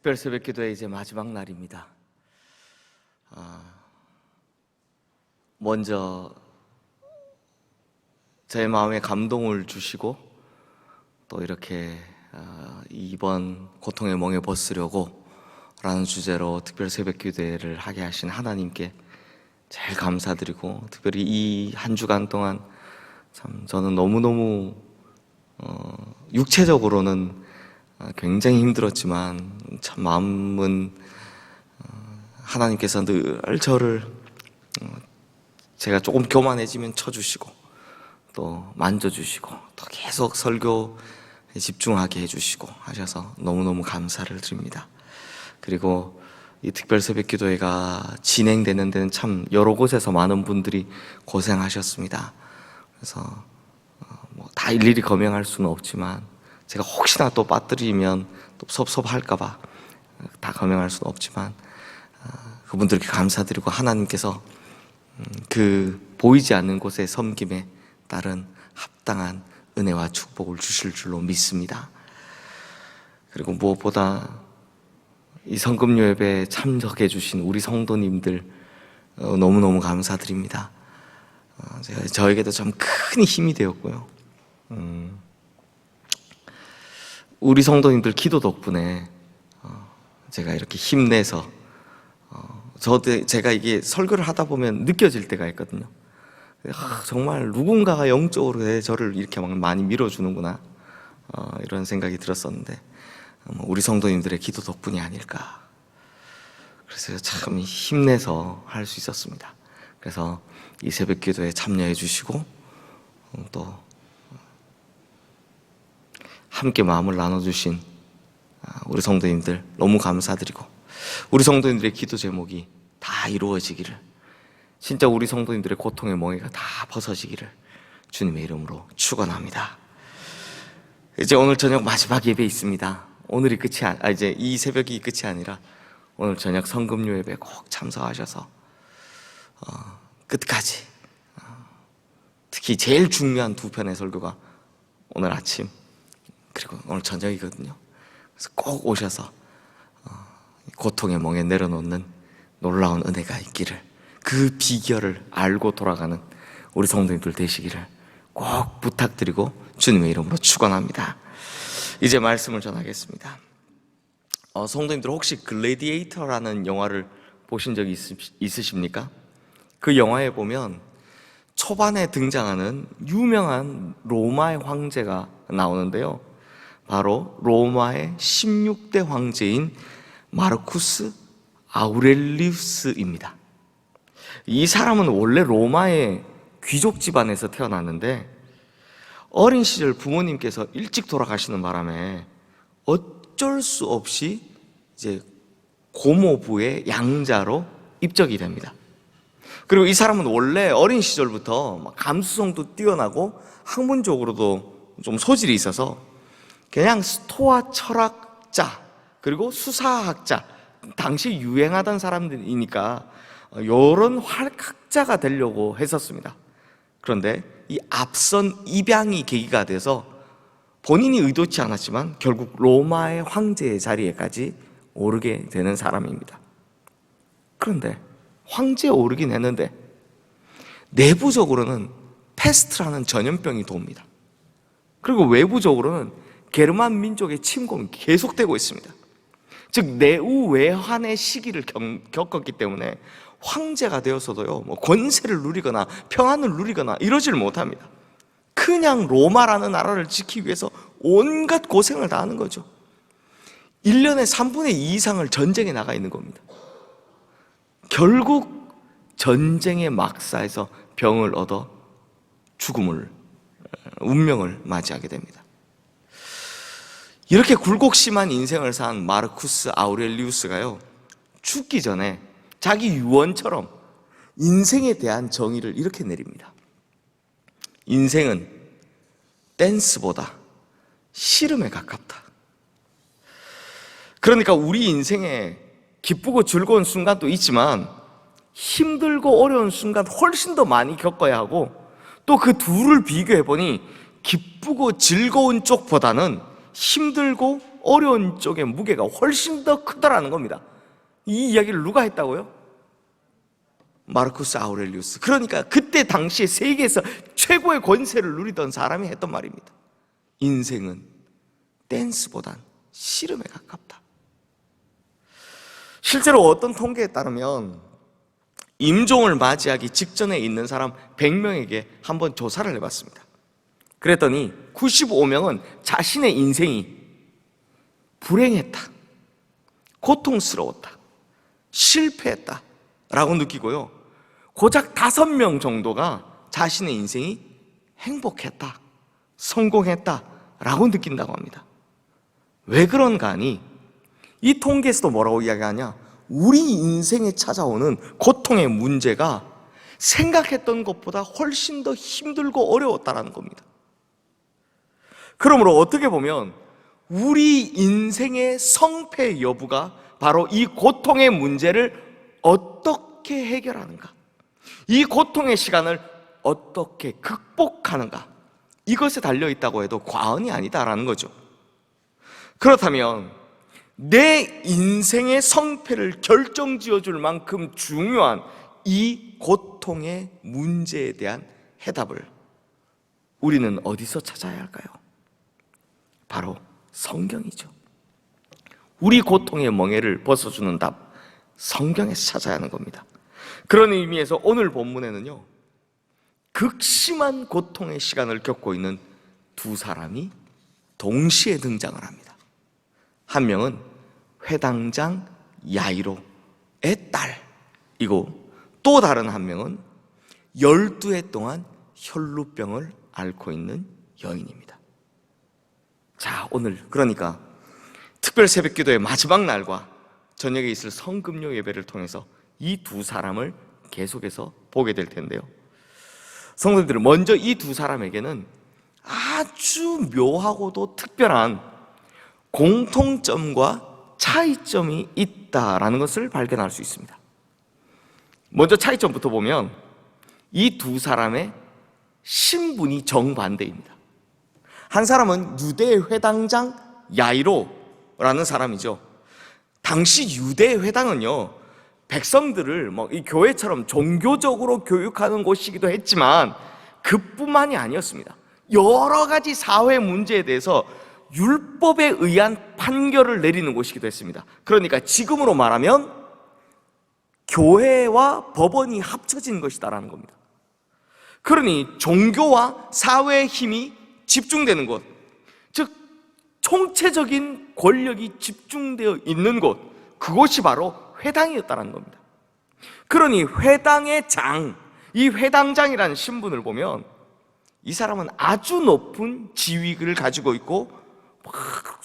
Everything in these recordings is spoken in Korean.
특별 새벽 기도의 이제 마지막 날입니다. 먼저 제 마음에 감동을 주시고 또 이렇게 이번 고통의 멍에 벗으려고 라는 주제로 특별 새벽 기도회를 하게 하신 하나님께 제일 감사드리고, 특별히 이 한 주간 동안 참 저는 너무너무 육체적으로는 굉장히 힘들었지만 참 마음은 하나님께서 늘 저를 제가 조금 교만해지면 쳐주시고 또 만져주시고 또 계속 설교에 집중하게 해주시고 하셔서 너무너무 감사를 드립니다. 그리고 이 특별 새벽 기도회가 진행되는 데는 참 여러 곳에서 많은 분들이 고생하셨습니다. 그래서 다 일일이 거명할 수는 없지만 제가 혹시나 또 빠뜨리면 또 섭섭할까봐 다 거명할 수는 없지만 그분들께 감사드리고, 하나님께서 그 보이지 않는 곳의 섬김에 따른 합당한 은혜와 축복을 주실 줄로 믿습니다. 그리고 무엇보다 이 성금요 예배에 참석해 주신 우리 성도님들 너무너무 감사드립니다. 저에게도 참 큰 힘이 되었고요. 우리 성도님들 기도 덕분에 제가 이렇게 힘내서 제가 이게 설교를 하다 보면 느껴질 때가 있거든요. 정말 누군가가 영적으로 저를 이렇게 막 많이 밀어주는구나, 이런 생각이 들었었는데 우리 성도님들의 기도 덕분이 아닐까. 그래서 참 힘내서 할 수 있었습니다. 그래서 이 새벽 기도에 참여해 주시고 또 함께 마음을 나눠주신 우리 성도님들 너무 감사드리고, 우리 성도님들의 기도 제목이 다 이루어지기를, 진짜 우리 성도님들의 고통의 멍에가 다 벗어지기를 주님의 이름으로 축원합니다. 이제 오늘 저녁 마지막 예배 있습니다. 오늘이 끝이 이제 이 새벽이 끝이 아니라 오늘 저녁 성금요 예배 꼭 참석하셔서 끝까지, 특히 제일 중요한 두 편의 설교가 오늘 아침 그리고 오늘 저녁이거든요. 그래서 꼭 오셔서 고통의 멍에 내려놓는 놀라운 은혜가 있기를, 그 비결을 알고 돌아가는 우리 성도님들 되시기를 꼭 부탁드리고 주님의 이름으로 축원합니다. 이제 말씀을 전하겠습니다. 성도님들 혹시 글래디에이터라는 영화를 보신 적이 있으십니까? 그 영화에 보면 초반에 등장하는 유명한 로마의 황제가 나오는데요, 바로 로마의 16대 황제인 마르쿠스 아우렐리우스입니다. 이 사람은 원래 로마의 귀족 집안에서 태어났는데 어린 시절 부모님께서 일찍 돌아가시는 바람에 어쩔 수 없이 이제 고모부의 양자로 입적이 됩니다. 그리고 이 사람은 원래 어린 시절부터 감수성도 뛰어나고 학문적으로도 좀 소질이 있어서 그냥 스토아 철학자 그리고 수사학자, 당시 유행하던 사람들이니까 이런 활학자가 되려고 했었습니다. 그런데 이 앞선 입양이 계기가 돼서 본인이 의도치 않았지만 결국 로마의 황제의 자리에까지 오르게 되는 사람입니다. 그런데 황제에 오르긴 했는데 내부적으로는 패스트라는 전염병이 돕니다. 그리고 외부적으로는 게르만 민족의 침공이 계속되고 있습니다. 즉 내우외환의 시기를 겪었기 때문에 황제가 되어서도요, 권세를 누리거나 평안을 누리거나 이러질 못합니다. 그냥 로마라는 나라를 지키기 위해서 온갖 고생을 다 하는 거죠. 1년에 3분의 2 이상을 전쟁에 나가 있는 겁니다. 결국 전쟁의 막사에서 병을 얻어 운명을 맞이하게 됩니다. 이렇게 굴곡심한 인생을 산 마르쿠스 아우렐리우스가요, 죽기 전에 자기 유언처럼 인생에 대한 정의를 이렇게 내립니다. 인생은 댄스보다 씨름에 가깝다. 그러니까 우리 인생에 기쁘고 즐거운 순간도 있지만 힘들고 어려운 순간 훨씬 더 많이 겪어야 하고, 또 그 둘을 비교해보니 기쁘고 즐거운 쪽보다는 힘들고 어려운 쪽의 무게가 훨씬 더 크다라는 겁니다. 이 이야기를 누가 했다고요? 마르쿠스 아우렐리우스. 그러니까 그때 당시에 세계에서 최고의 권세를 누리던 사람이 했던 말입니다. 인생은 댄스보단 씨름에 가깝다. 실제로 어떤 통계에 따르면 임종을 맞이하기 직전에 있는 사람 100명에게 한번 조사를 해봤습니다. 그랬더니 95명은 자신의 인생이 불행했다, 고통스러웠다, 실패했다 라고 느끼고요, 고작 5명 정도가 자신의 인생이 행복했다, 성공했다 라고 느낀다고 합니다. 왜 그런가 하니 이 통계에서도 뭐라고 이야기하냐, 우리 인생에 찾아오는 고통의 문제가 생각했던 것보다 훨씬 더 힘들고 어려웠다는 겁니다. 그러므로 어떻게 보면 우리 인생의 성패 여부가 바로 이 고통의 문제를 어떻게 해결하는가, 이 고통의 시간을 어떻게 극복하는가, 이것에 달려있다고 해도 과언이 아니다라는 거죠. 그렇다면 내 인생의 성패를 결정지어줄 만큼 중요한 이 고통의 문제에 대한 해답을 우리는 어디서 찾아야 할까요? 바로 성경이죠. 우리 고통의 멍에를 벗어주는 답, 성경에서 찾아야 하는 겁니다. 그런 의미에서 오늘 본문에는요, 극심한 고통의 시간을 겪고 있는 두 사람이 동시에 등장을 합니다. 한 명은 회당장 야이로의 딸이고, 또 다른 한 명은 12해 동안 혈루병을 앓고 있는 여인입니다. 자, 오늘 그러니까 특별 새벽기도의 마지막 날과 저녁에 있을 성금요 예배를 통해서 이 두 사람을 계속해서 보게 될 텐데요, 성도님들, 먼저 이 두 사람에게는 아주 묘하고도 특별한 공통점과 차이점이 있다라는 것을 발견할 수 있습니다. 먼저 차이점부터 보면 이 두 사람의 신분이 정반대입니다. 한 사람은 유대 회당장 야이로라는 사람이죠. 당시 유대 회당은요, 백성들을 이 교회처럼 종교적으로 교육하는 곳이기도 했지만 그뿐만이 아니었습니다. 여러 가지 사회 문제에 대해서 율법에 의한 판결을 내리는 곳이기도 했습니다. 그러니까 지금으로 말하면 교회와 법원이 합쳐진 것이다라는 겁니다. 그러니 종교와 사회의 힘이 집중되는 곳, 즉 총체적인 권력이 집중되어 있는 곳, 그곳이 바로 회당이었다는 겁니다. 그러니 회당의 장, 이 회당장이라는 신분을 보면 이 사람은 아주 높은 지위를 가지고 있고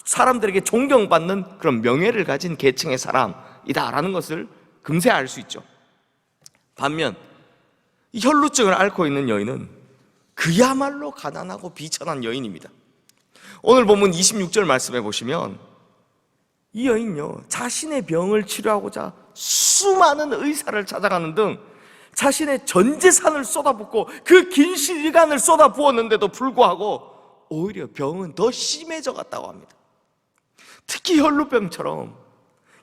사람들에게 존경받는 그런 명예를 가진 계층의 사람이다라는 것을 금세 알 수 있죠. 반면 이 혈루증을 앓고 있는 여인은 그야말로 가난하고 비천한 여인입니다. 오늘 본문 26절 말씀해 보시면 이 여인요, 자신의 병을 치료하고자 수많은 의사를 찾아가는 등 자신의 전 재산을 쏟아붓고 그 긴 시간을 쏟아부었는데도 불구하고 오히려 병은 더 심해져 갔다고 합니다. 특히 혈루병처럼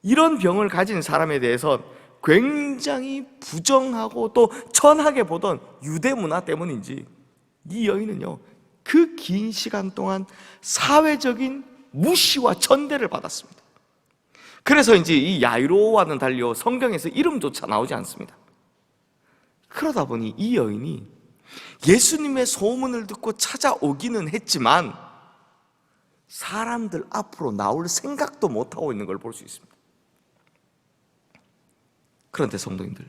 이런 병을 가진 사람에 대해서 굉장히 부정하고 또 천하게 보던 유대 문화 때문인지 이 여인은요, 그 긴 시간 동안 사회적인 무시와 천대를 받았습니다. 그래서인지 이 야이로와는 달리 성경에서 이름조차 나오지 않습니다. 그러다 보니 이 여인이 예수님의 소문을 듣고 찾아오기는 했지만 사람들 앞으로 나올 생각도 못하고 있는 걸 볼 수 있습니다. 그런데 성도님들,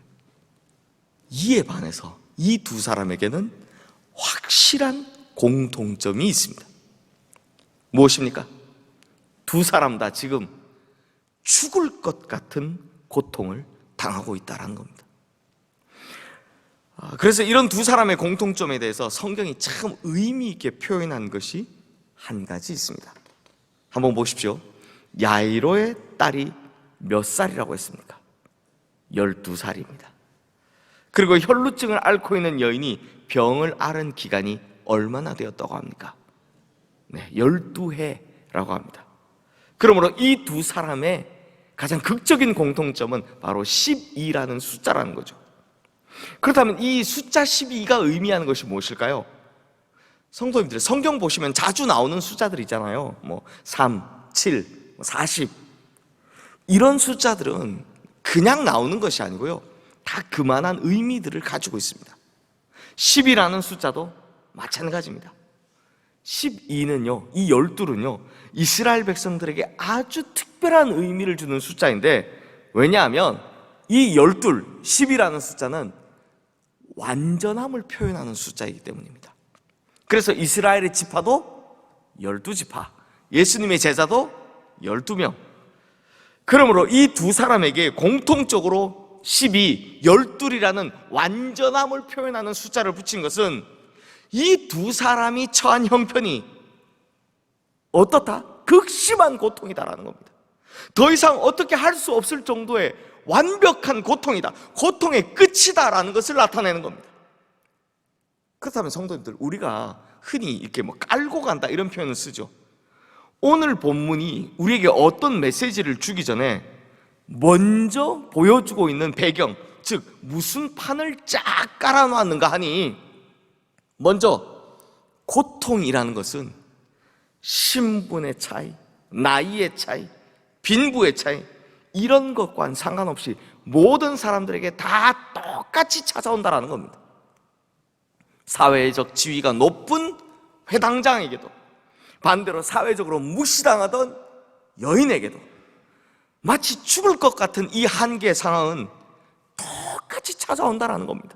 이에 반해서 이 두 사람에게는 확실한 공통점이 있습니다. 무엇입니까? 두 사람 다 지금 죽을 것 같은 고통을 당하고 있다는 겁니다. 그래서 이런 두 사람의 공통점에 대해서 성경이 참 의미 있게 표현한 것이 한 가지 있습니다. 한번 보십시오. 야이로의 딸이 몇 살이라고 했습니까? 12살입니다. 그리고 혈루증을 앓고 있는 여인이 병을 앓은 기간이 얼마나 되었다고 합니까? 네, 12해라고 합니다. 그러므로 이 두 사람의 가장 극적인 공통점은 바로 12라는 숫자라는 거죠. 그렇다면 이 숫자 12가 의미하는 것이 무엇일까요? 성도님들, 성경 보시면 자주 나오는 숫자들 있잖아요. 3, 7, 40 이런 숫자들은 그냥 나오는 것이 아니고요, 다 그만한 의미들을 가지고 있습니다. 10이라는 숫자도 마찬가지입니다. 12는요, 이 12는요 이스라엘 백성들에게 아주 특별한 의미를 주는 숫자인데, 왜냐하면 이 12, 10이라는 숫자는 완전함을 표현하는 숫자이기 때문입니다. 그래서 이스라엘의 지파도 12지파, 예수님의 제자도 12명. 그러므로 이 두 사람에게 공통적으로 12, 12이라는 완전함을 표현하는 숫자를 붙인 것은 이 두 사람이 처한 형편이 어떻다? 극심한 고통이다라는 겁니다. 더 이상 어떻게 할 수 없을 정도의 완벽한 고통이다, 고통의 끝이다라는 것을 나타내는 겁니다. 그렇다면 성도님들, 우리가 흔히 이렇게 깔고 간다 이런 표현을 쓰죠. 오늘 본문이 우리에게 어떤 메시지를 주기 전에 먼저 보여주고 있는 배경, 즉 무슨 판을 쫙 깔아놨는가 하니, 먼저 고통이라는 것은 신분의 차이, 나이의 차이, 빈부의 차이, 이런 것과는 상관없이 모든 사람들에게 다 똑같이 찾아온다는 겁니다. 사회적 지위가 높은 회당장에게도, 반대로 사회적으로 무시당하던 여인에게도 마치 죽을 것 같은 이 한계의 상황은 똑같이 찾아온다는 겁니다.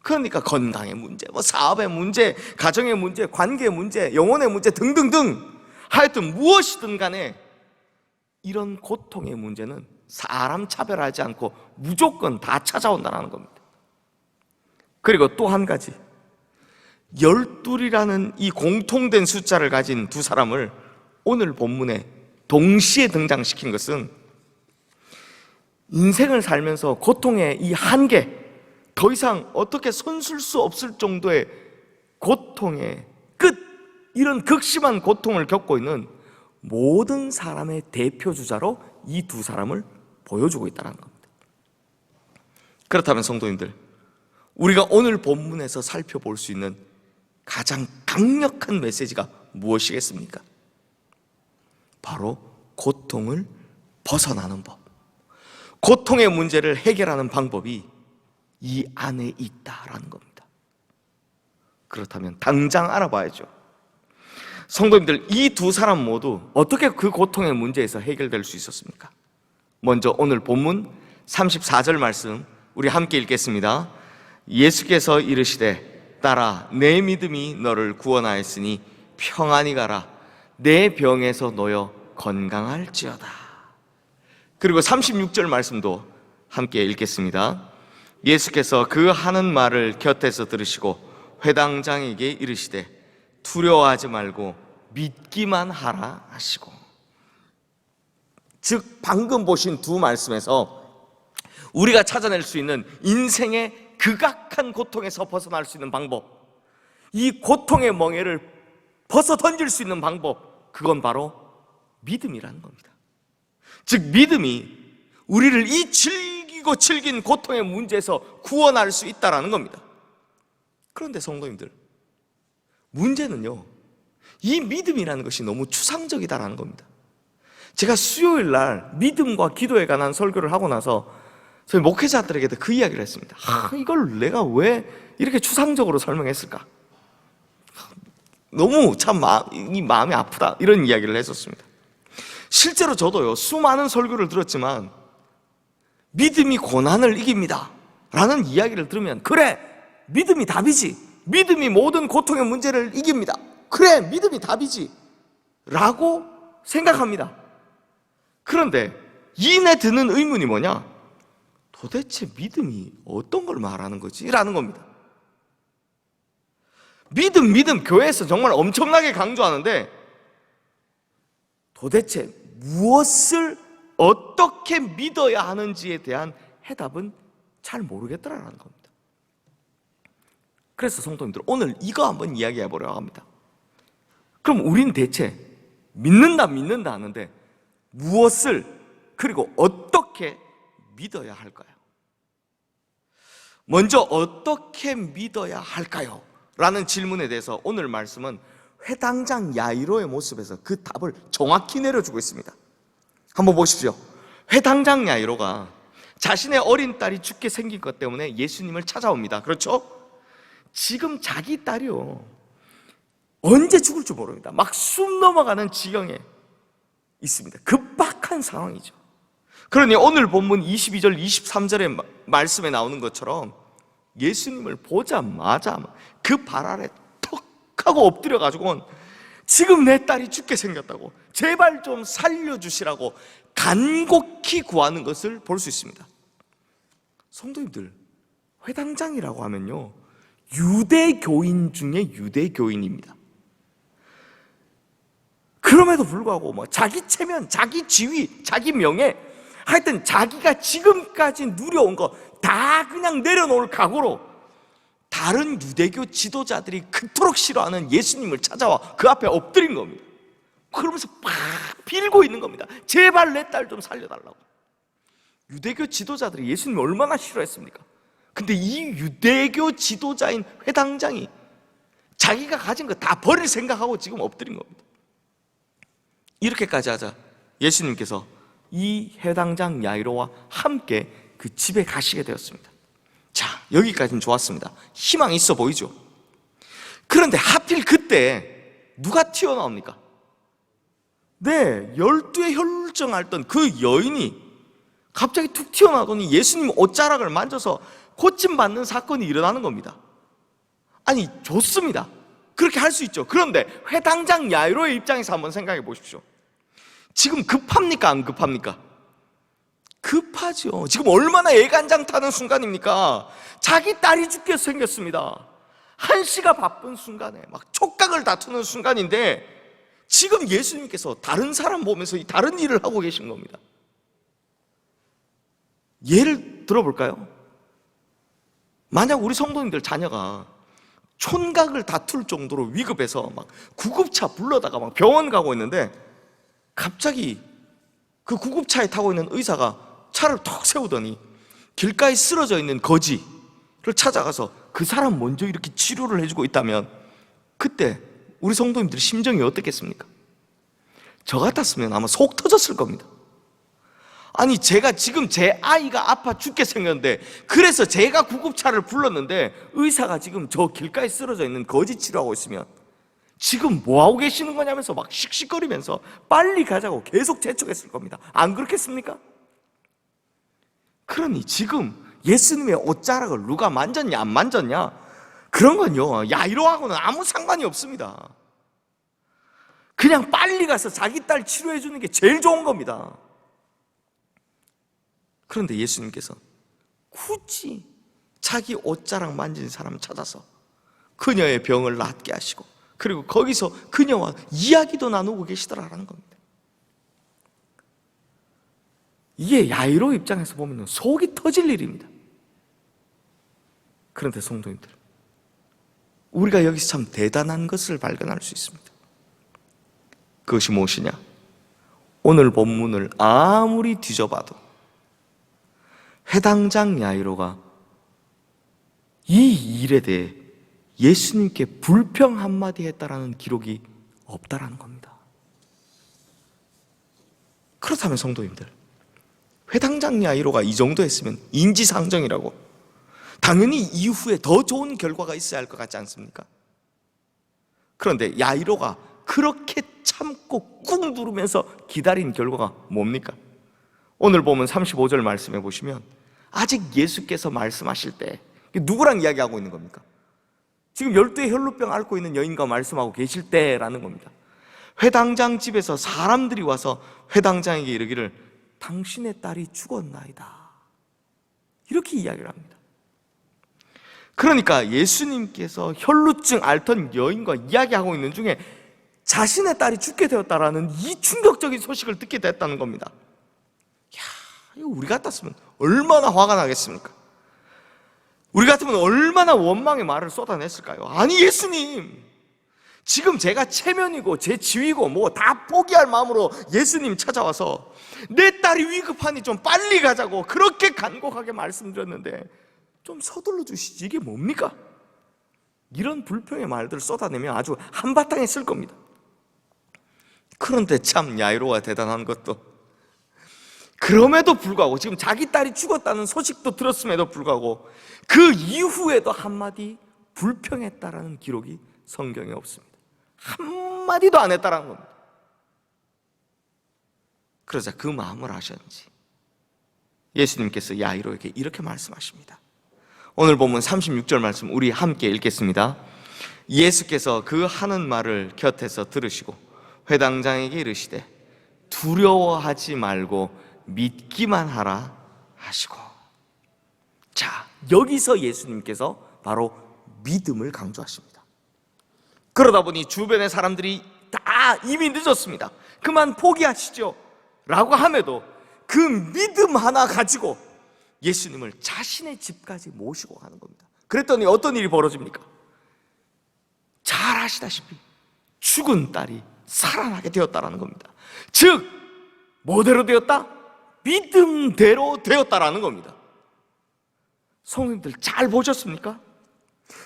그러니까 건강의 문제, 사업의 문제, 가정의 문제, 관계의 문제, 영혼의 문제 등등등, 하여튼 무엇이든 간에 이런 고통의 문제는 사람 차별하지 않고 무조건 다 찾아온다는 겁니다. 그리고 또 한 가지, 12이라는 이 공통된 숫자를 가진 두 사람을 오늘 본문에 동시에 등장시킨 것은 인생을 살면서 고통의 이 한계, 더 이상 어떻게 손쓸 수 없을 정도의 고통의 끝, 이런 극심한 고통을 겪고 있는 모든 사람의 대표주자로 이 두 사람을 보여주고 있다는 겁니다. 그렇다면 성도님들, 우리가 오늘 본문에서 살펴볼 수 있는 가장 강력한 메시지가 무엇이겠습니까? 바로 고통을 벗어나는 법, 고통의 문제를 해결하는 방법이 이 안에 있다라는 겁니다. 그렇다면 당장 알아봐야죠. 성도님들, 이 두 사람 모두 어떻게 그 고통의 문제에서 해결될 수 있었습니까? 먼저 오늘 본문 34절 말씀 우리 함께 읽겠습니다. 예수께서 이르시되 딸아, 내 믿음이 너를 구원하였으니 평안히 가라, 내 병에서 놓여 건강할지어다. 그리고 36절 말씀도 함께 읽겠습니다. 예수께서 그 하는 말을 곁에서 들으시고 회당장에게 이르시되 두려워하지 말고 믿기만 하라 하시고. 즉 방금 보신 두 말씀에서 우리가 찾아낼 수 있는 인생의 극악한 고통에서 벗어날 수 있는 방법, 이 고통의 멍에를 벗어 던질 수 있는 방법, 그건 바로 믿음이라는 겁니다. 즉 믿음이 우리를 이 질기고 질긴 고통의 문제에서 구원할 수 있다는 겁니다. 그런데 성도님들, 문제는요, 이 믿음이라는 것이 너무 추상적이다라는 겁니다. 제가 수요일 날 믿음과 기도에 관한 설교를 하고 나서 저희 목회자들에게도 그 이야기를 했습니다. 이걸 내가 왜 이렇게 추상적으로 설명했을까? 너무 참 이 마음이 아프다, 이런 이야기를 했었습니다. 실제로 저도요, 수많은 설교를 들었지만 믿음이 고난을 이깁니다 라는 이야기를 들으면, 그래, 믿음이 답이지, 믿음이 모든 고통의 문제를 이깁니다, 그래, 믿음이 답이지 라고 생각합니다. 그런데 이내 드는 의문이 뭐냐? 도대체 믿음이 어떤 걸 말하는 거지? 라는 겁니다. 믿음 교회에서 정말 엄청나게 강조하는데 도대체 무엇을 어떻게 믿어야 하는지에 대한 해답은 잘 모르겠더라라는 겁니다. 그래서 성도님들, 오늘 이거 한번 이야기해 보려고 합니다. 그럼 우린 대체 믿는다 하는데 무엇을 그리고 어떻게 믿어야 할까요? 먼저 어떻게 믿어야 할까요? 라는 질문에 대해서 오늘 말씀은 회당장 야이로의 모습에서 그 답을 정확히 내려주고 있습니다. 한번 보십시오. 회당장 야이로가 자신의 어린 딸이 죽게 생긴 것 때문에 예수님을 찾아옵니다. 그렇죠? 지금 자기 딸이요, 언제 죽을지 모릅니다. 막 숨 넘어가는 지경에 있습니다. 급박한 상황이죠. 그러니 오늘 본문 22절 23절의 말씀에 나오는 것처럼 예수님을 보자마자 그 발 아래 턱 하고 엎드려 가지고는 지금 내 딸이 죽게 생겼다고, 제발 좀 살려주시라고 간곡히 구하는 것을 볼 수 있습니다. 성도님들, 회당장이라고 하면요, 유대교인 중에 유대교인입니다. 그럼에도 불구하고 자기 체면, 자기 지위, 자기 명예, 하여튼 자기가 지금까지 누려온 거 다 그냥 내려놓을 각오로 다른 유대교 지도자들이 그토록 싫어하는 예수님을 찾아와 그 앞에 엎드린 겁니다. 그러면서 막 빌고 있는 겁니다. 제발 내 딸 좀 살려달라고. 유대교 지도자들이 예수님을 얼마나 싫어했습니까? 근데 이 유대교 지도자인 회당장이 자기가 가진 거 다 버릴 생각하고 지금 엎드린 겁니다. 이렇게까지 하자 예수님께서 이 회당장 야이로와 함께 그 집에 가시게 되었습니다. 자, 여기까지는 좋았습니다. 희망이 있어 보이죠? 그런데 하필 그때 누가 튀어나옵니까? 네, 12의 혈루증 앓던 그 여인이 갑자기 툭 튀어나오더니 예수님 옷자락을 만져서 고침받는 사건이 일어나는 겁니다. 아니, 좋습니다. 그렇게 할 수 있죠. 그런데 회당장 야이로의 입장에서 한번 생각해 보십시오. 지금 급합니까? 안 급합니까? 급하죠. 지금 얼마나 애간장 타는 순간입니까? 자기 딸이 죽게 생겼습니다. 한시가 바쁜 순간에 막 촉각을 다투는 순간인데 지금 예수님께서 다른 사람 보면서 다른 일을 하고 계신 겁니다. 예를 들어볼까요? 만약 우리 성도님들 자녀가 촌각을 다툴 정도로 위급해서 막 구급차 불러다가 막 병원 가고 있는데 갑자기 그 구급차에 타고 있는 의사가 차를 턱 세우더니 길가에 쓰러져 있는 거지를 찾아가서 그 사람 먼저 이렇게 치료를 해주고 있다면 그때 우리 성도님들의 심정이 어떻겠습니까? 저 같았으면 아마 속 터졌을 겁니다. 아니, 제가 지금 제 아이가 아파 죽게 생겼는데 그래서 제가 구급차를 불렀는데 의사가 지금 저 길가에 쓰러져 있는 거지 치료하고 있으면 지금 뭐하고 계시는 거냐면서 막 씩씩거리면서 빨리 가자고 계속 재촉했을 겁니다. 안 그렇겠습니까? 그러니 지금 예수님의 옷자락을 누가 만졌냐 안 만졌냐 그런 건요, 야이로하고는 아무 상관이 없습니다. 그냥 빨리 가서 자기 딸 치료해 주는 게 제일 좋은 겁니다. 그런데 예수님께서 굳이 자기 옷자락 만진 사람을 찾아서 그녀의 병을 낫게 하시고 그리고 거기서 그녀와 이야기도 나누고 계시더라라는 겁니다. 이게 야이로 입장에서 보면 속이 터질 일입니다. 그런데 성도님들, 우리가 여기서 참 대단한 것을 발견할 수 있습니다. 그것이 무엇이냐? 오늘 본문을 아무리 뒤져봐도 회당장 야이로가 이 일에 대해 예수님께 불평 한마디 했다라는 기록이 없다라는 겁니다. 그렇다면 성도님들, 회당장 야이로가 이 정도 했으면 인지상정이라고 당연히 이후에 더 좋은 결과가 있어야 할 것 같지 않습니까? 그런데 야이로가 그렇게 참고 꾹 누르면서 기다린 결과가 뭡니까? 오늘 보면 35절 말씀해 보시면 아직 예수께서 말씀하실 때 누구랑 이야기하고 있는 겁니까? 지금 12의 혈루병 앓고 있는 여인과 말씀하고 계실 때라는 겁니다. 회당장 집에서 사람들이 와서 회당장에게 이르기를 당신의 딸이 죽었나이다, 이렇게 이야기를 합니다. 그러니까 예수님께서 혈루증 앓던 여인과 이야기하고 있는 중에 자신의 딸이 죽게 되었다라는 이 충격적인 소식을 듣게 됐다는 겁니다. 야, 이거 우리 같았으면 얼마나 화가 나겠습니까? 우리 같으면 얼마나 원망의 말을 쏟아냈을까요? 아니, 예수님, 지금 제가 체면이고 제 지위고 뭐 다 포기할 마음으로 예수님 찾아와서 내 딸이 위급하니 좀 빨리 가자고 그렇게 간곡하게 말씀드렸는데 좀 서둘러 주시지, 이게 뭡니까? 이런 불평의 말들을 쏟아내면 아주 한바탕에 쓸 겁니다. 그런데 참 야이로가 대단한 것도, 그럼에도 불구하고 지금 자기 딸이 죽었다는 소식도 들었음에도 불구하고 그 이후에도 한마디 불평했다라는 기록이 성경에 없습니다. 한마디도 안 했다라는 겁니다. 그러자 그 마음을 아셨는지 예수님께서 야이로에게 이렇게 말씀하십니다. 오늘 본문 36절 말씀 우리 함께 읽겠습니다. 예수께서 그 하는 말을 곁에서 들으시고 회당장에게 이르시되 두려워하지 말고 믿기만 하라 하시고. 자, 여기서 예수님께서 바로 믿음을 강조하십니다. 그러다 보니 주변의 사람들이 다 이미 늦었습니다, 그만 포기하시죠 라고 함에도 그 믿음 하나 가지고 예수님을 자신의 집까지 모시고 가는 겁니다. 그랬더니 어떤 일이 벌어집니까? 잘 아시다시피 죽은 딸이 살아나게 되었다라는 겁니다. 즉 뭐대로 되었다? 믿음대로 되었다라는 겁니다. 성도님들 잘 보셨습니까?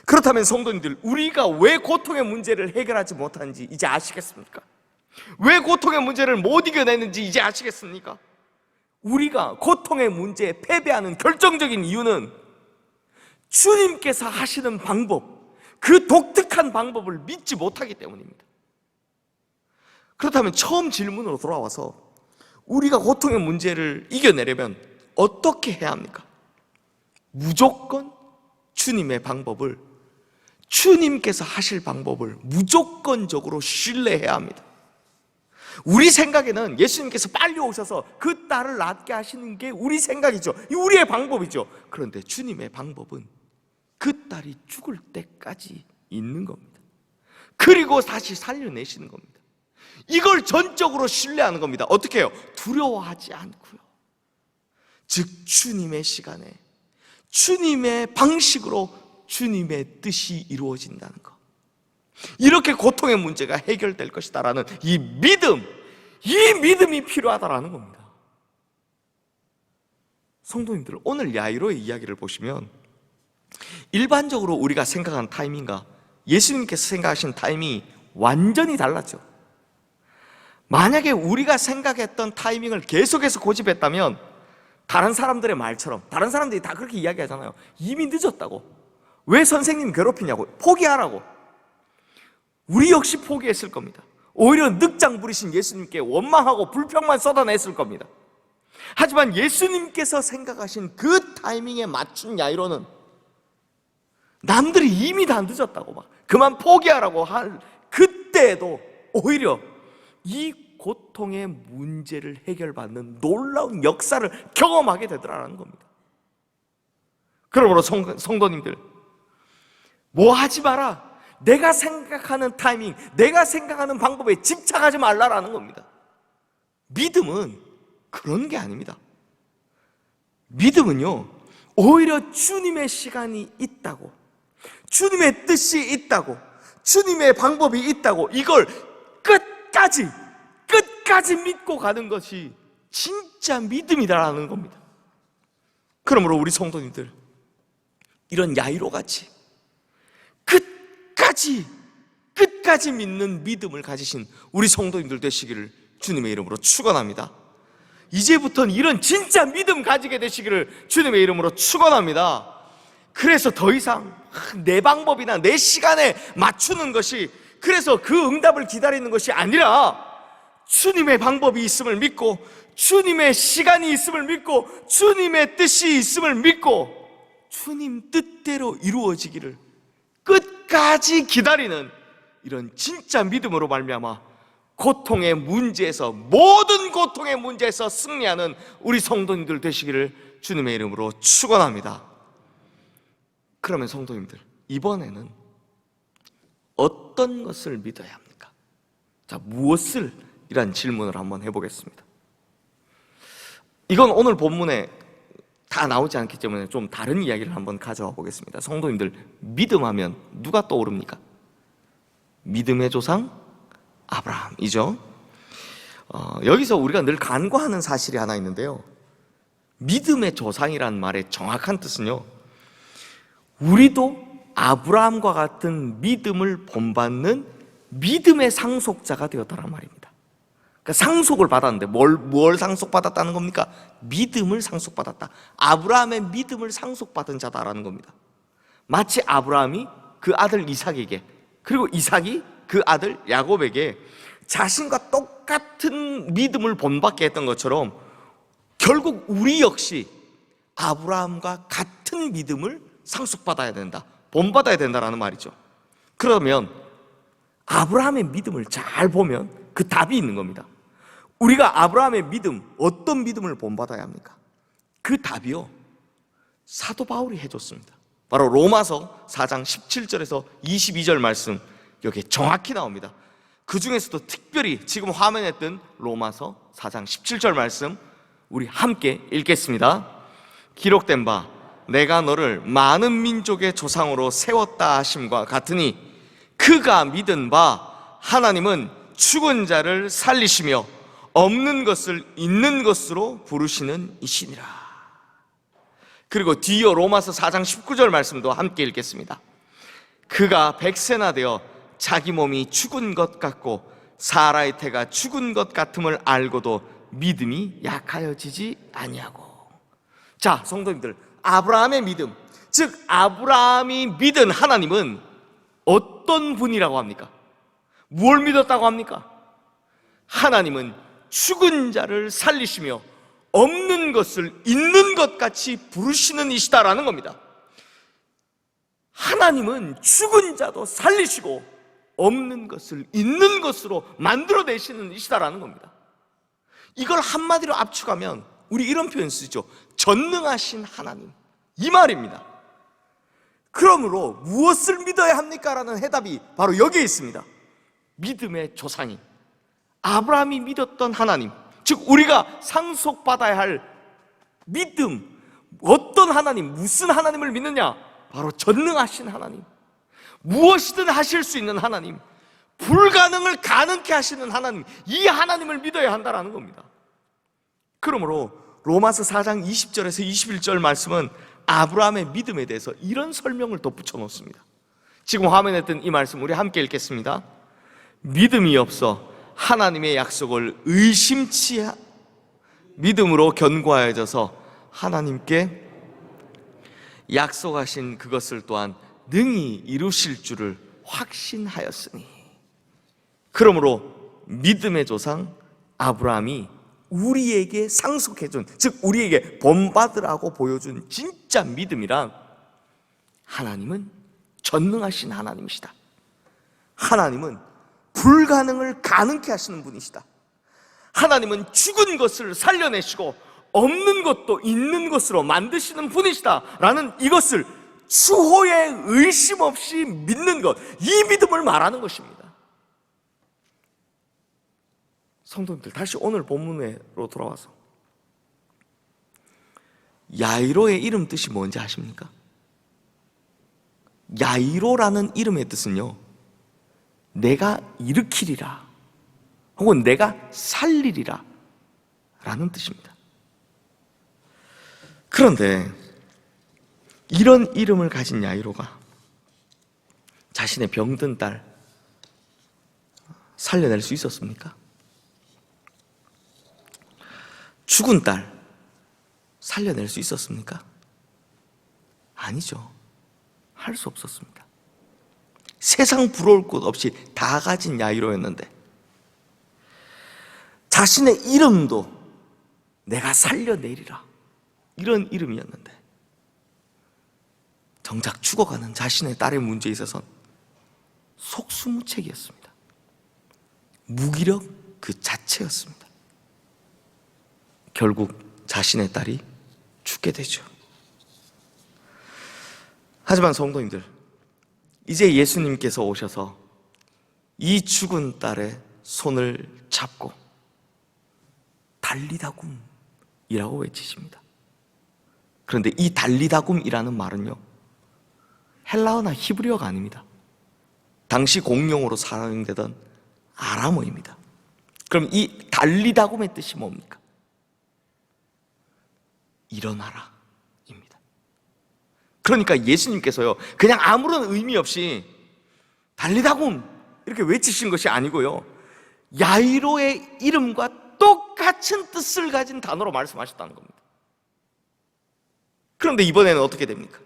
그렇다면 성도님들, 우리가 왜 고통의 문제를 해결하지 못하는지 이제 아시겠습니까? 왜 고통의 문제를 못 이겨내는지 이제 아시겠습니까? 우리가 고통의 문제에 패배하는 결정적인 이유는 주님께서 하시는 방법, 그 독특한 방법을 믿지 못하기 때문입니다. 그렇다면 처음 질문으로 돌아와서 우리가 고통의 문제를 이겨내려면 어떻게 해야 합니까? 무조건 주님의 방법을, 주님께서 하실 방법을 무조건적으로 신뢰해야 합니다. 우리 생각에는 예수님께서 빨리 오셔서 그 딸을 낫게 하시는 게 우리 생각이죠, 우리의 방법이죠. 그런데 주님의 방법은 그 딸이 죽을 때까지 있는 겁니다. 그리고 다시 살려내시는 겁니다. 이걸 전적으로 신뢰하는 겁니다. 어떻게 해요? 두려워하지 않고요. 즉 주님의 시간에 주님의 방식으로 주님의 뜻이 이루어진다는 것, 이렇게 고통의 문제가 해결될 것이다라는 이 믿음이 필요하다라는 겁니다. 성도님들, 오늘 야이로의 이야기를 보시면 일반적으로 우리가 생각하는 타이밍과 예수님께서 생각하신 타이밍이 완전히 달랐죠. 만약에 우리가 생각했던 타이밍을 계속해서 고집했다면 다른 사람들의 말처럼, 다른 사람들이 다 그렇게 이야기하잖아요. 이미 늦었다고, 왜 선생님 괴롭히냐고, 포기하라고. 우리 역시 포기했을 겁니다. 오히려 늑장 부리신 예수님께 원망하고 불평만 쏟아냈을 겁니다. 하지만 예수님께서 생각하신 그 타이밍에 맞춘 야이로는 남들이 이미 다 늦었다고 막 그만 포기하라고 할 그때에도 오히려 이 고통의 문제를 해결받는 놀라운 역사를 경험하게 되더라는 겁니다. 그러므로 성도님들, 뭐 하지 마라, 내가 생각하는 타이밍, 내가 생각하는 방법에 집착하지 말라라는 겁니다. 믿음은 그런 게 아닙니다. 믿음은요, 오히려 주님의 시간이 있다고, 주님의 뜻이 있다고, 주님의 방법이 있다고, 이걸 끝까지 믿고 가는 것이 진짜 믿음이다라는 겁니다. 그러므로 우리 성도님들, 이런 야이로같이 끝까지 믿는 믿음을 가지신 우리 성도님들 되시기를 주님의 이름으로 축원합니다. 이제부터는 이런 진짜 믿음 가지게 되시기를 주님의 이름으로 축원합니다. 그래서 더 이상 내 방법이나 내 시간에 맞추는 것이, 그래서 그 응답을 기다리는 것이 아니라 주님의 방법이 있음을 믿고, 주님의 시간이 있음을 믿고, 주님의 뜻이 있음을 믿고, 주님 뜻대로 이루어지기를 끝까지 기다리는 이런 진짜 믿음으로 말미암아 고통의 문제에서, 모든 고통의 문제에서 승리하는 우리 성도님들 되시기를 주님의 이름으로 축원합니다. 그러면 성도님들, 이번에는 어떤 것을 믿어야 합니까? 자, 무엇을? 이란 질문을 한번 해보겠습니다. 이건 오늘 본문에 다 나오지 않기 때문에 좀 다른 이야기를 한번 가져와 보겠습니다. 성도님들, 믿음하면 누가 떠오릅니까? 믿음의 조상 아브라함이죠. 여기서 우리가 늘 간과하는 사실이 하나 있는데요. 믿음의 조상이라는 말의 정확한 뜻은요, 우리도 아브라함과 같은 믿음을 본받는 믿음의 상속자가 되었다는 말입니다. 그러니까 상속을 받았는데 뭘 상속받았다는 겁니까? 믿음을 상속받았다. 아브라함의 믿음을 상속받은 자다라는 겁니다. 마치 아브라함이 그 아들 이삭에게, 그리고 이삭이 그 아들 야곱에게 자신과 똑같은 믿음을 본받게 했던 것처럼 결국 우리 역시 아브라함과 같은 믿음을 상속받아야 된다, 본받아야 된다라는 말이죠. 그러면 아브라함의 믿음을 잘 보면 그 답이 있는 겁니다. 우리가 아브라함의 믿음, 어떤 믿음을 본받아야 합니까? 그 답이요, 사도 바울이 해줬습니다. 바로 로마서 4장 17절에서 22절 말씀, 여기에 정확히 나옵니다. 그 중에서도 특별히 지금 화면에 뜬 로마서 4장 17절 말씀 우리 함께 읽겠습니다. 기록된 바 내가 너를 많은 민족의 조상으로 세웠다 하심과 같으니 그가 믿은 바 하나님은 죽은 자를 살리시며 없는 것을 있는 것으로 부르시는 이시니라. 그리고 뒤이어 로마서 4장 19절 말씀도 함께 읽겠습니다. 그가 백세나 되어 자기 몸이 죽은 것 같고 사라의 태가 죽은 것 같음을 알고도 믿음이 약하여지지 아니하고. 자, 성도님들, 아브라함의 믿음, 즉 아브라함이 믿은 하나님은 어떤 분이라고 합니까? 무엇을 믿었다고 합니까? 하나님은 죽은 자를 살리시며 없는 것을 있는 것 같이 부르시는 이시다라는 겁니다. 하나님은 죽은 자도 살리시고 없는 것을 있는 것으로 만들어내시는 이시다라는 겁니다. 이걸 한마디로 압축하면 우리 이런 표현 쓰죠. 전능하신 하나님, 이 말입니다. 그러므로 무엇을 믿어야 합니까? 라는 해답이 바로 여기에 있습니다. 믿음의 조상인 아브라함이 믿었던 하나님, 즉 우리가 상속받아야 할 믿음, 어떤 하나님, 무슨 하나님을 믿느냐? 바로 전능하신 하나님, 무엇이든 하실 수 있는 하나님, 불가능을 가능케 하시는 하나님, 이 하나님을 믿어야 한다는 겁니다. 그러므로 로마서 4장 20절에서 21절 말씀은 아브라함의 믿음에 대해서 이런 설명을 덧붙여 놓습니다. 지금 화면에 뜬 이 말씀 우리 함께 읽겠습니다. 믿음이 없어 하나님의 약속을 의심치 믿음으로 견고하여져서 하나님께 약속하신 그것을 또한 능히 이루실 줄을 확신하였으니. 그러므로 믿음의 조상 아브라함이 우리에게 상속해준, 즉 우리에게 본받으라고 보여준 진짜 믿음이란 하나님은 전능하신 하나님이시다, 하나님은 불가능을 가능케 하시는 분이시다, 하나님은 죽은 것을 살려내시고 없는 것도 있는 것으로 만드시는 분이시다 라는 이것을 추호의 의심 없이 믿는 것, 이 믿음을 말하는 것입니다. 성도님들, 다시 오늘 본문으로 돌아와서 야이로의 이름 뜻이 뭔지 아십니까? 야이로라는 이름의 뜻은요, 내가 일으키리라 혹은 내가 살리리라 라는 뜻입니다. 그런데 이런 이름을 가진 야이로가 자신의 병든 딸 살려낼 수 있었습니까? 죽은 딸 살려낼 수 있었습니까? 아니죠. 할 수 없었습니다. 세상 부러울 것 없이 다 가진 야이로였는데 자신의 이름도 내가 살려내리라, 이런 이름이었는데 정작 죽어가는 자신의 딸의 문제에 있어서는 속수무책이었습니다. 무기력 그 자체였습니다. 결국 자신의 딸이 죽게 되죠. 하지만 성도님들, 이제 예수님께서 오셔서 이 죽은 딸의 손을 잡고 달리다굼이라고 외치십니다. 그런데 이 달리다굼이라는 말은요, 헬라어나 히브리어가 아닙니다. 당시 공용어로 사용되던 아람어입니다. 그럼 이 달리다굼의 뜻이 뭡니까? 일어나라 입니다. 그러니까 예수님께서요, 그냥 아무런 의미 없이 달리다굼 이렇게 외치신 것이 아니고요, 야이로의 이름과 똑같은 뜻을 가진 단어로 말씀하셨다는 겁니다. 그런데 이번에는 어떻게 됩니까?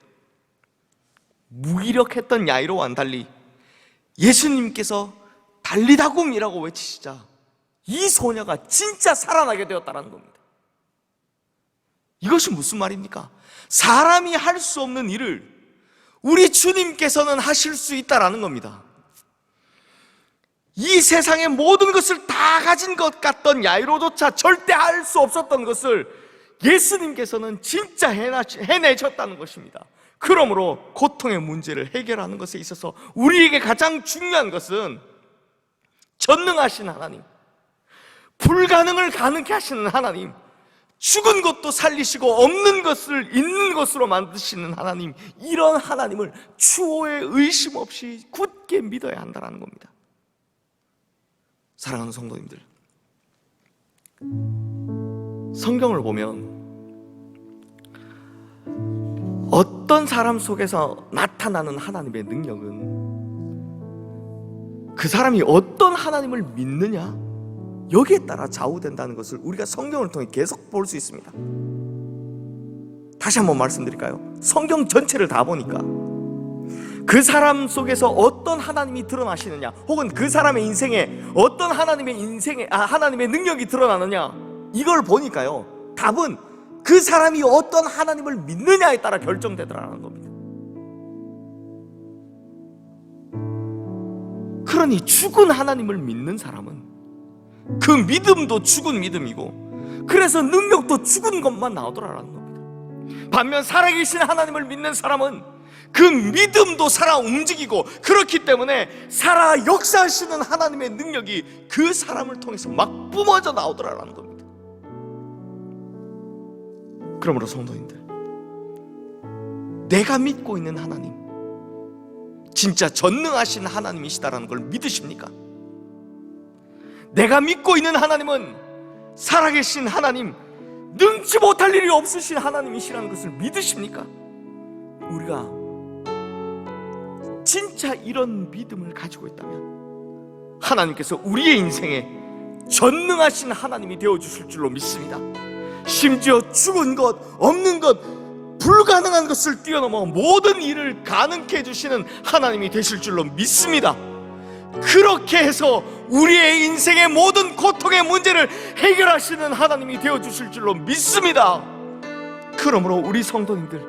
무기력했던 야이로와는 달리 예수님께서 달리다굼이라고 외치시자 이 소녀가 진짜 살아나게 되었다는 겁니다. 이것이 무슨 말입니까? 사람이 할 수 없는 일을 우리 주님께서는 하실 수 있다라는 겁니다. 이 세상의 모든 것을 다 가진 것 같던 야이로조차 절대 할 수 없었던 것을 예수님께서는 진짜 해내셨다는 것입니다. 그러므로 고통의 문제를 해결하는 것에 있어서 우리에게 가장 중요한 것은 전능하신 하나님, 불가능을 가능케 하시는 하나님, 죽은 것도 살리시고 없는 것을 있는 것으로 만드시는 하나님, 이런 하나님을 추호의 의심 없이 굳게 믿어야 한다는 겁니다. 사랑하는 성도님들, 성경을 보면 어떤 사람 속에서 나타나는 하나님의 능력은 그 사람이 어떤 하나님을 믿느냐, 여기에 따라 좌우된다는 것을 우리가 성경을 통해 계속 볼 수 있습니다. 다시 한번 말씀드릴까요? 성경 전체를 다 보니까 그 사람 속에서 어떤 하나님이 드러나시느냐, 혹은 그 사람의 인생에 어떤 하나님의 능력이 드러나느냐, 이걸 보니까요, 답은 그 사람이 어떤 하나님을 믿느냐에 따라 결정되더라는 겁니다. 그러니 죽은 하나님을 믿는 사람은 그 믿음도 죽은 믿음이고, 그래서 능력도 죽은 것만 나오더라는 겁니다. 반면 살아계신 하나님을 믿는 사람은 그 믿음도 살아 움직이고, 그렇기 때문에 살아 역사하시는 하나님의 능력이 그 사람을 통해서 막 뿜어져 나오더라는 겁니다. 그러므로 성도님들, 내가 믿고 있는 하나님, 진짜 전능하신 하나님이시다라는 걸 믿으십니까? 내가 믿고 있는 하나님은 살아계신 하나님, 능치 못할 일이 없으신 하나님이시라는 것을 믿으십니까? 우리가 진짜 이런 믿음을 가지고 있다면 하나님께서 우리의 인생에 전능하신 하나님이 되어주실 줄로 믿습니다. 심지어 죽은 것, 없는 것, 불가능한 것을 뛰어넘어 모든 일을 가능케 해주시는 하나님이 되실 줄로 믿습니다. 그렇게 해서 우리의 인생의 모든 고통의 문제를 해결하시는 하나님이 되어주실 줄로 믿습니다. 그러므로 우리 성도님들,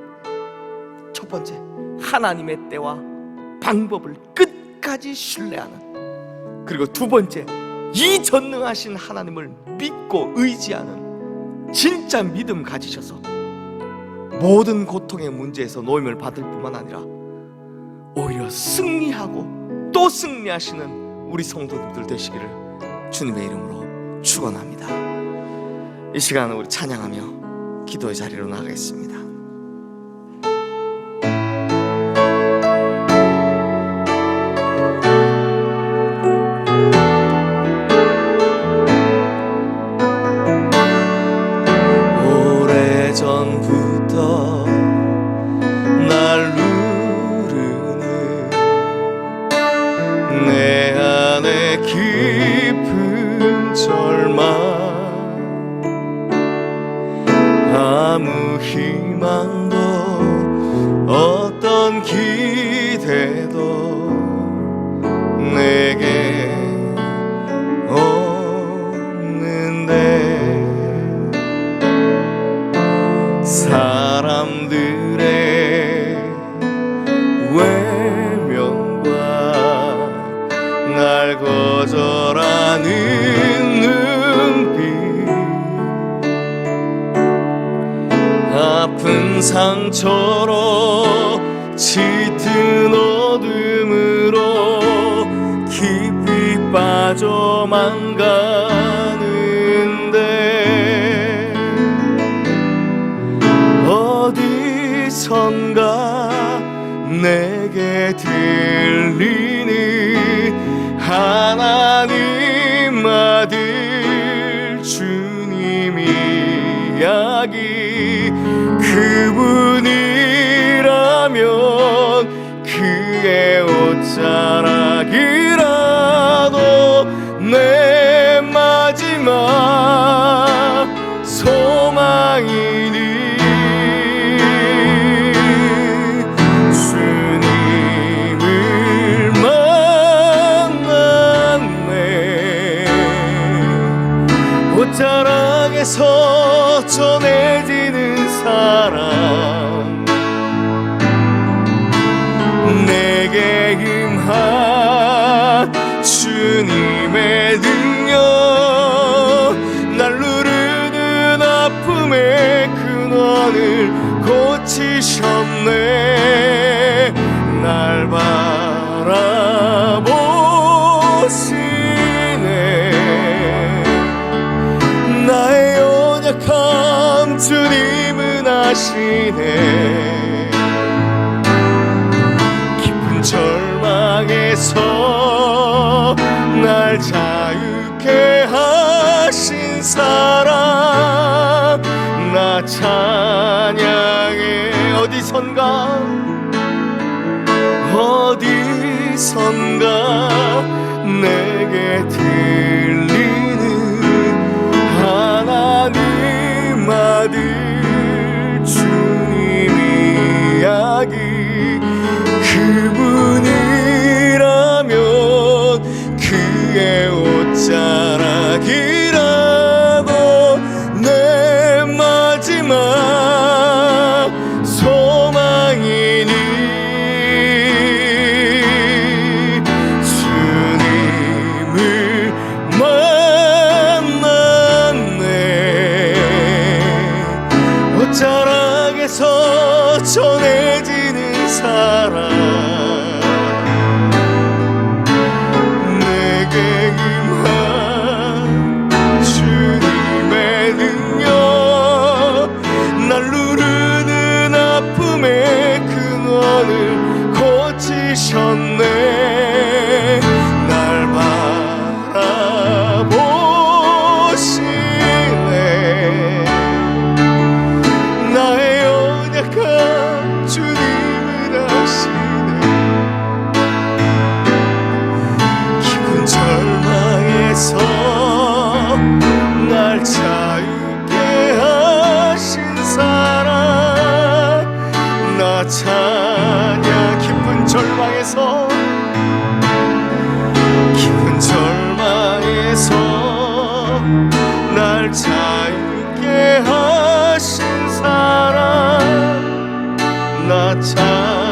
첫 번째, 하나님의 때와 방법을 끝까지 신뢰하는, 그리고 두 번째, 이 전능하신 하나님을 믿고 의지하는 진짜 믿음 가지셔서 모든 고통의 문제에서 노임을 받을 뿐만 아니라 오히려 승리하고 또 승리하시는 우리 성도님들 되시기를 주님의 이름으로 축원합니다. 이 시간은 우리 찬양하며 기도의 자리로 나가겠습니다. 오래전부터 날 누르는 내 안에 깊은 절망, 아무 희망도 어떤 기대도 내게 없는데, 사람들의 외면과 날 거절하는 눈빛, 아픈 상처로 짙은 어둠으로 깊이 빠져만 가는데, 어디선가 내게 들리는 하나님 아들 주님 이야기 그분이라면 그의 옷자락이라도 내 마지막 소망이니 주님을 만났네. 옷자락에서 전해지는 사랑 내게 임한 주님의 능력 날 누르는 아픔의 근원을 고치셨네. 날 바라보시네. 나의 연약함 주님은 아시네. 깊은 절망에서 날 자유케 하신 사랑 나 찬양해. 어디선가 내게 들리는 하나님 아들 주님 이야기 그분이라면 그의 옷자락이라도 내 마지막 소망이니 주님을 만났네. 옷자락에서 전해지는 사랑 내게 임한 주님의 능력 날 누르는 아픔의 근원을 고치셨네. 날 바라보시네. 나의 연약한 주님은 아시네. 깊은 절망에서 날 자유케 하신 사랑 나 찬양. 깊은 절망에서 날 자유케 하신 사랑 나 찬양.